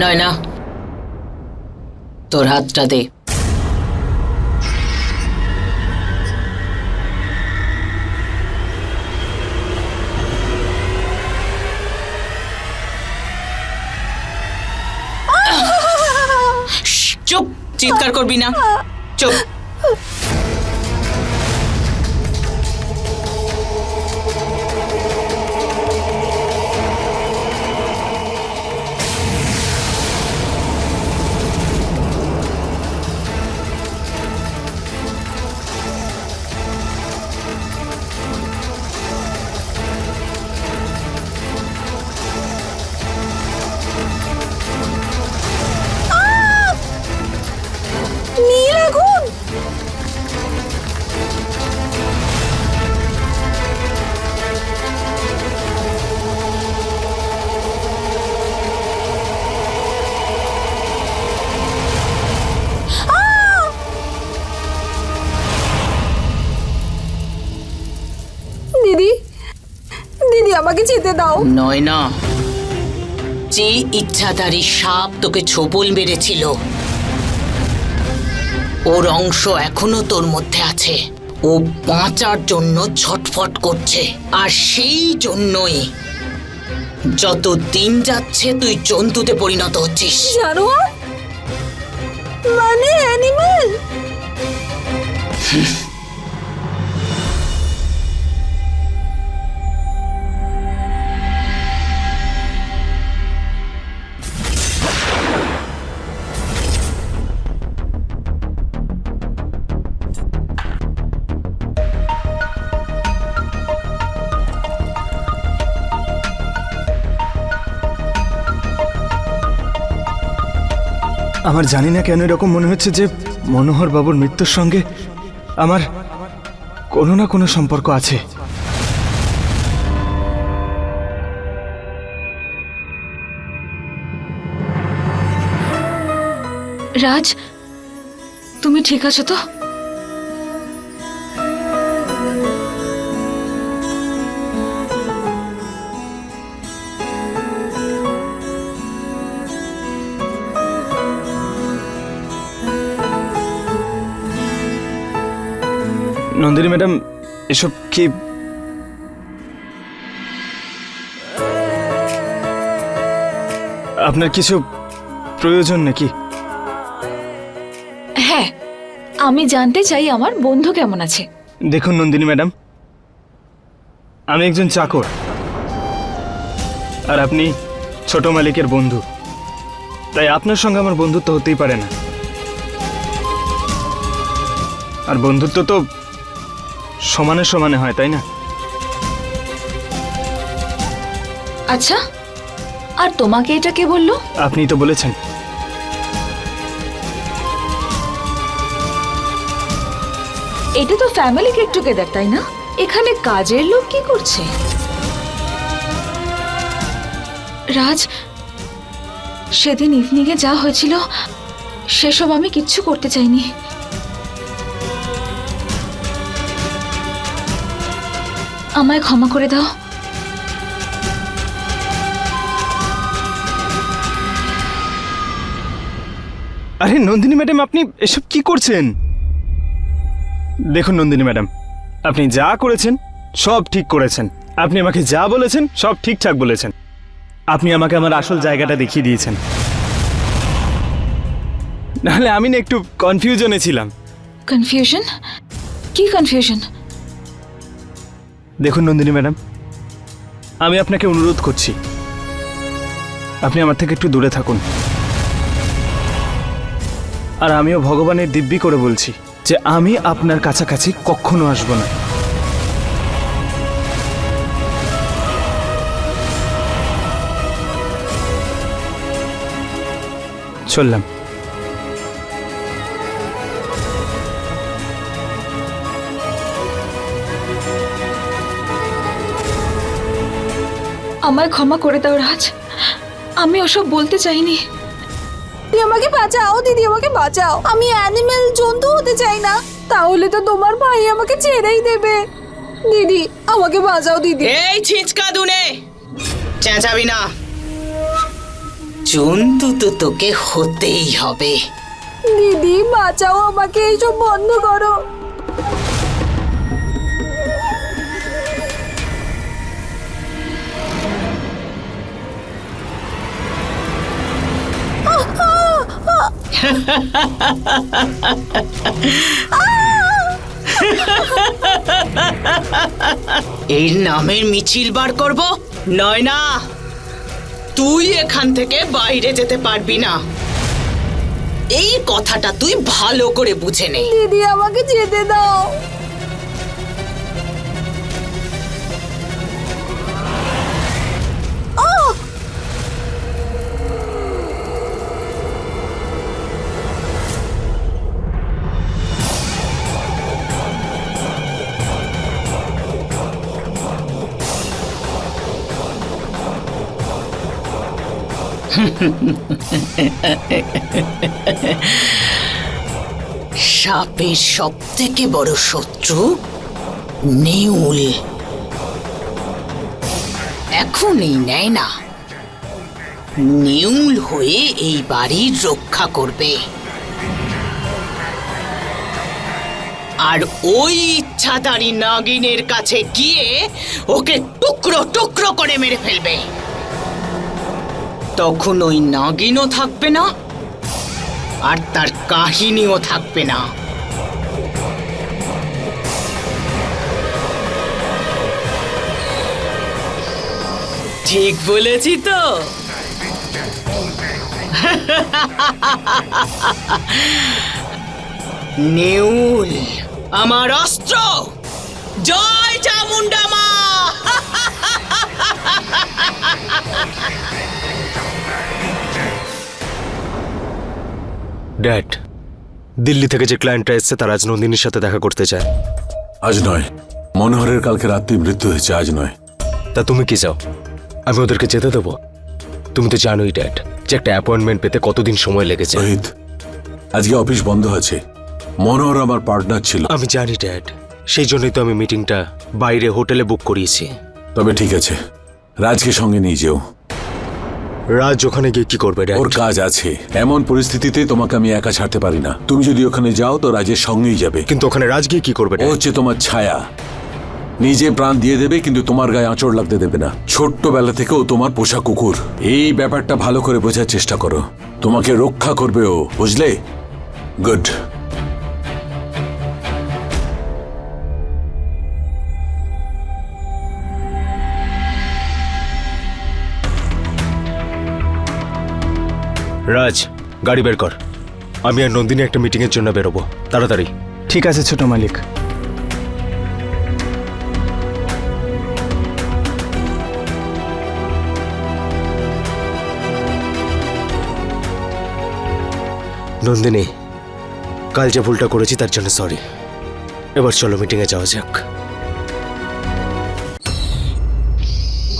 নয়না, তোর হাতটা দে। চুপ, চিৎকার করবি না, চুপ। নীল আগুন! দিদি, দিদি আমাকে যেতে দাও। নয়না, যে ইচ্ছাধারী সাপ তোকে ছোবল মেরেছিল ওর অংশ এখনো তোর মধ্যে আছে। ও বাঁচার জন্য ছটফট করছে, আর সেই জন্যই যত দিন যাচ্ছে তুই জন্তুতে পরিণত হচ্ছিস। জানোয়ার মানে অ্যানিমেল? আমার জানি না কেন এরকম মনে হচ্ছে যে মনোহর বাবুর মৃত্যুর সঙ্গে আমার কোনো না কোনো সম্পর্ক আছে। রাজ, তুমি ঠিক আছো তো? নন্দিনী ম্যাডাম, এসব কি? আপনার কিছু প্রয়োজন নাকি? হ্যাঁ, আমি জানতে চাই আমার বন্ধু কেমন আছে। দেখুন নন্দিনী ম্যাডাম, আমি একজন চাকর, আর আপনি ছোট মালিকের বন্ধু, তাই আপনার সঙ্গে আমার বন্ধুত্ব হতেই পারে না। আর বন্ধুত্ব তো সমানে সমানে হয়, তাই না? আচ্ছা, আর তোমাকে এটা কে বললো? আপনিই তো বলেছেন। এটা তো ফ্যামিলি গেট টুগেদার, তাই না? এখানে কাজের লোক কি করছে? রাজ, সেদিন ইভিনিংয়ে যা হয়েছিল সেসব আমি কিচ্ছু করতে চাইনি। আমায় ক্ষমা করে দাও। আরে নন্দিনী ম্যাডাম, আপনি এসব কি করছেন? দেখুন নন্দিনী ম্যাডাম, আপনি যা করেছেন সব ঠিক করেছেন। আপনি আমাকে যা বলেছেন সব ঠিকঠাক বলেছেন। আপনি আমাকে আমার আসল জায়গাটা দেখিয়ে দিয়েছেন। নাহলে আমি না একটু কনফিউশনে ছিলাম। কনফিউশন? কি কনফিউশন? দেখুন নন্দিনী ম্যাডাম, আমি আপনাকে অনুরোধ করছি, আপনি আমার থেকে একটু দূরে থাকুন। আর আমিও ভগবানের দিব্যি করে বলছি যে আমি আপনার কাছাকাছি কখনো আসব না। চললাম। আমায় ক্ষমা করে দাও রাজ, আমি ওসব বলতে চাইনি। দিদি আমাকে বাঁচাও, দিদি আমাকে বাঁচাও। আমি অ্যানিমেল জন্তু হতে চাই না, তাহলে তো তোমার ভাই আমাকে ছেড়েই দেবে। দিদি আমাকে বাঁচাও দিদি। এই ছিচকা দুনে, চেঁচাবি না। জন্তু তো তোকে হতেই হবে। দিদি বাঁচাও আমাকে, এইসব বন্ধ করো। এই নামের মিছিল বার করব? নয় না, তুই এখান থেকে বাইরে যেতে পারবি না। এই কথাটা তুই ভালো করে বুঝে নে। দিদি আমাকে যেতে দাও। সাপের সব থেকে বড় শত্রু নেউল। এখনই নেয় না, নেউল হয়ে এই বাড়ির রক্ষা করবে। আর ওই ইচ্ছাধারী নাগিনের কাছে গিয়ে ওকে টুকরো টুকরো করে মেরে ফেলবে। তখন ওই নাগিনও থাকবে না, আর তার কাহিনীও থাকবে না। ঠিক বলেছি তো? নেউল আমার অস্ত্র। জয় চামুন্ডা মা। ড্যাড, দিল্লি থেকে যে ক্লায়েন্টটা এসছে তারা আজ নন্দিনীর সাথে দেখা করতে চায়। আজ নয়, মনোহরের কালকে রাত্রি মৃত্যু হয়েছে, আজ নয়। তা তুমি কি চাও? আমি ওদেরকে যেতে দেবো? তুমি তো জানোই ড্যাড যে একটা অ্যাপয়েন্টমেন্ট পেতে কতদিন সময় লেগেছে। রোহিত, আজকে অফিস বন্ধ আছে। মনোহর আমার পার্টনার ছিল। আমি জানি ড্যাড, সেই জন্যই তো আমি মিটিংটা বাইরে হোটেলে বুক করিয়েছি। তবে ঠিক আছে, রাজকে সঙ্গে নিয়ে যেও। রাজ ওখানে গিয়ে কি করবে ড্যাড? ওর কাজ আছে। এমন পরিস্থিতিতে তোমাকে আমি একা ছাড়তে পারি না। তুমি যদি ওখানে যাও তো রাজের সঙ্গেই যাবে। কিন্তু ওখানে রাজ গিয়ে কি করবে ও ড্যাড? হচ্ছে তোমার ছায়া। নিজে প্রাণ দিয়ে দেবে কিন্তু তোমার গায়ে আঁচড় লাগতে দেবে না। ছোট্টবেলা থেকে ও তোমার পোষা কুকুর। এই ব্যাপারটা ভালো করে বোঝার চেষ্টা করো। তোমাকে রক্ষা করবে ও, বুঝলে? গুড। রাজ, গাড়ি বের কর। আমি আর নন্দিনী একটা মিটিংয়ের জন্য বেরোবো, তাড়াতাড়ি। ঠিক আছে ছোট মালিক। নন্দিনী, কাল যে ভুলটা করেছি তার জন্য সরি। এবার চলো মিটিংয়ে যাওয়া যাক।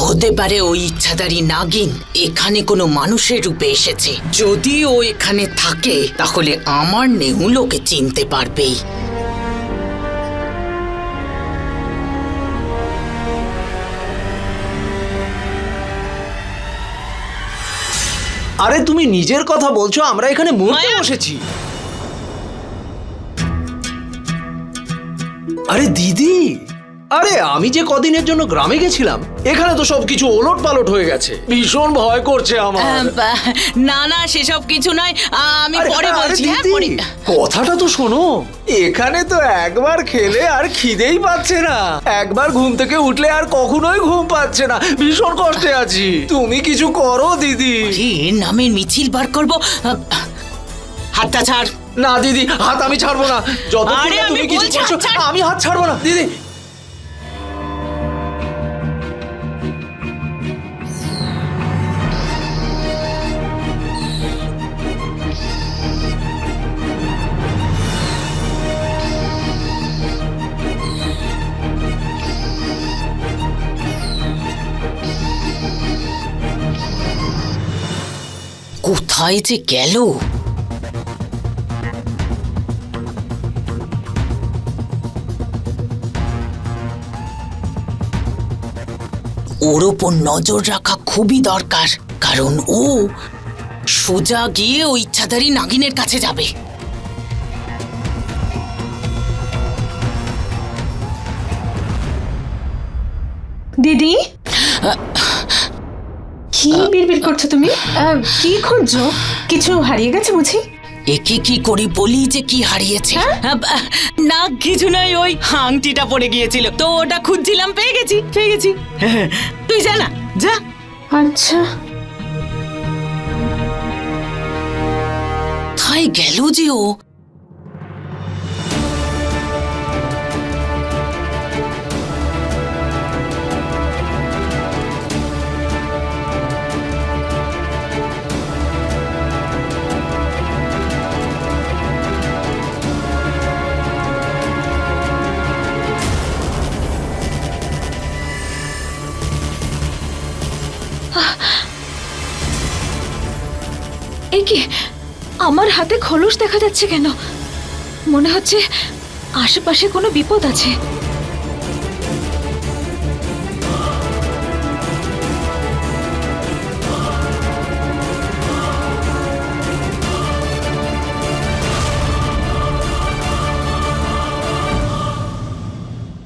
হতে পারে ওই ইচ্ছাধারী নাগিন এখানে কোনো মানুষের রূপে এসেছে। যদি ও এখানে থাকে তাহলে আমার নেউল ওকে চিনতে পারবেই। আরে তুমি নিজের কথা বলছো, আমরা এখানে মরতে মায়া! বসেছি। আরে দিদি, আরে আমি যে কদিনের জন্য গ্রামে গেছিলাম, এখানে তো সবকিছু ওলট পালট হয়ে গেছে। ভীষণ ভয় করছে আমার। না না, সেসব কিছু নয়, আমি আরে, পরে আরে বলছি। হ্যাঁ, দিদি, পরে। কথাটা তো শোনো। এখানে তো একবার খেলে আর খিদেই পাচ্ছে না, একবার ঘুম থেকে উঠলে আর কখনোই ঘুম পাচ্ছে না। ভীষণ কষ্টে আছি, তুমি কিছু করো দিদি। এর নামের মিছিল বার করবো। হাতটা ছাড়। না দিদি, হাত আমি ছাড়বো না। যতক্ষণ আরে, না আমি তুমি কিছু বলছি, করছো, হাত ছাড়। আমি হাত ছাড়বো না দিদি। কোথায় যে গেল? ওর ওপর নজর রাখা খুবই দরকার, কারণ ও সোজা গিয়ে ওই ইচ্ছাধারী নাগিনের কাছে যাবে। দিদি কি বিড়বিড় করছো তুমি? কি খুঁজছো? কিছু হারিয়ে গেছে বুঝি? একে কি করি বলি যে কি হারিয়েছে? না কিছু নয়, ওই আংটিটা পড়ে গিয়েছিল তো ওটা খুঁজছিলাম, পেয়ে গেছি। তুই যা না, যা। আচ্ছা তাই গেল যে ও। এ কি, আমার হাতে খোলস দেখা যাচ্ছে কেন? মনে হচ্ছে আশেপাশে কোনো বিপদ আছে।